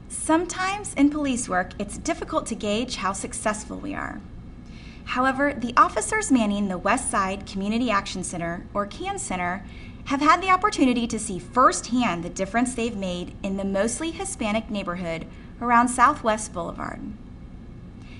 Sometimes in police work, it's difficult to gauge how successful we are. However, the officers manning the West Side Community Action Center, or CAN Center, have had the opportunity to see firsthand the difference they've made in the mostly Hispanic neighborhood around Southwest Boulevard.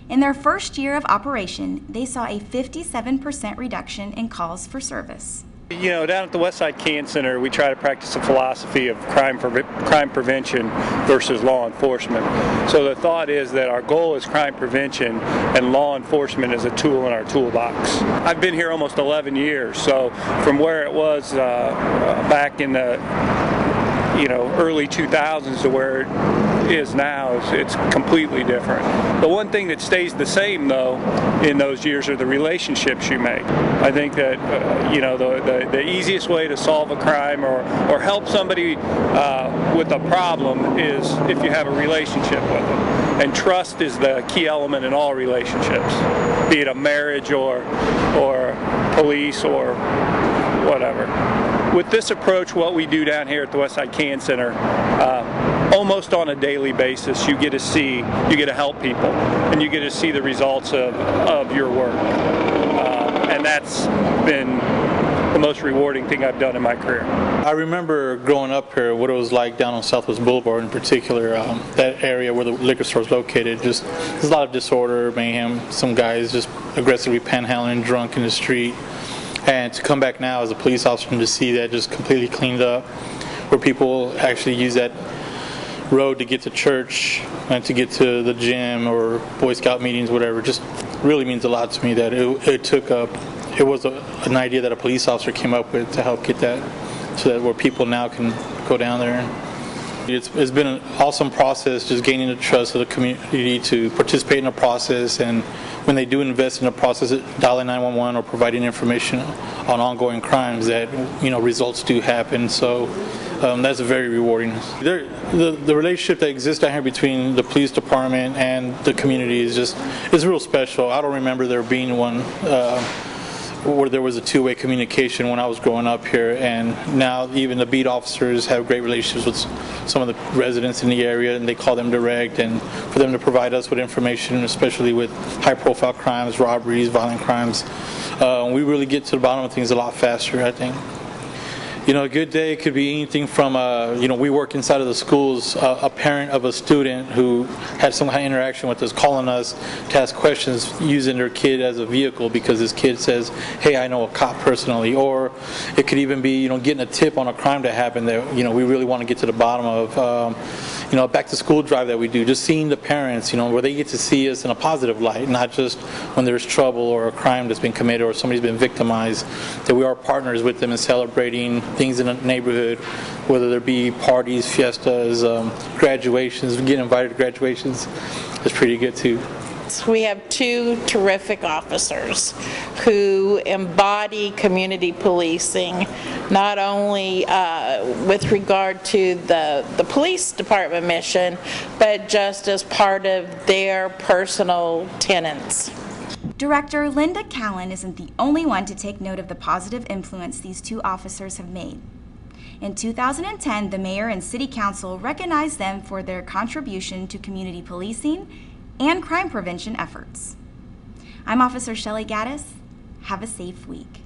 In their first year of operation, they saw a 57% reduction in calls for service. You know, down at the West Side CAN Center, we try to practice a philosophy of crime prevention versus law enforcement. So the thought is that our goal is crime prevention and law enforcement is a tool in our toolbox. I've been here almost 11 years, so from where it was back in the early 2000s to where it is now, it's completely different. The one thing that stays the same, though, in those years are the relationships you make. I think that the easiest way to solve a crime or help somebody with a problem is if you have a relationship with them. And trust is the key element in all relationships, be it a marriage or police or whatever. With this approach, what we do down here at the Westside CAN Center, almost on a daily basis, you get to help people, and you get to see the results of your work. And that's been the most rewarding thing I've done in my career. I remember growing up here, what it was like down on Southwest Boulevard in particular, that area where the liquor store is located. Just there's a lot of disorder, mayhem, some guys just aggressively panhandling drunk in the street. And to come back now as a police officer and to see that just completely cleaned up, where people actually use that road to get to church and to get to the gym or Boy Scout meetings, whatever, just really means a lot to me that it was an idea that a police officer came up with to help get that, so that where people now can go down there. It's been an awesome process, just gaining the trust of the community to participate in the process, and when they do invest in the process, dialing 911 or providing information on ongoing crimes, that results do happen. So that's very rewarding. The relationship that exists down here between the police department and the community is real special. I don't remember there being one where there was a two-way communication when I was growing up here, and now even the beat officers have great relationships with some of the residents in the area, and they call them direct, and for them to provide us with information, especially with high-profile crimes, robberies, violent crimes, we really get to the bottom of things a lot faster, I think. A good day could be anything from, we work inside of the schools, a parent of a student who had some kind of interaction with us calling us to ask questions using their kid as a vehicle because his kid says, hey, I know a cop personally. Or it could even be, getting a tip on a crime that happened that, we really want to get to the bottom of. A back-to-school drive that we do, just seeing the parents, where they get to see us in a positive light, not just when there's trouble or a crime that's been committed or somebody's been victimized, that we are partners with them in celebrating things in the neighborhood, whether there be parties, fiestas, graduations. Getting invited to graduations is pretty good too. We have two terrific officers who embody community policing, not only with regard to the police department mission, but just as part of their personal tenets. Director Linda Callan isn't the only one to take note of the positive influence these two officers have made. In 2010, the mayor and city council recognized them for their contribution to community policing and crime prevention efforts. I'm Officer Shelley Gaddis. Have a safe week.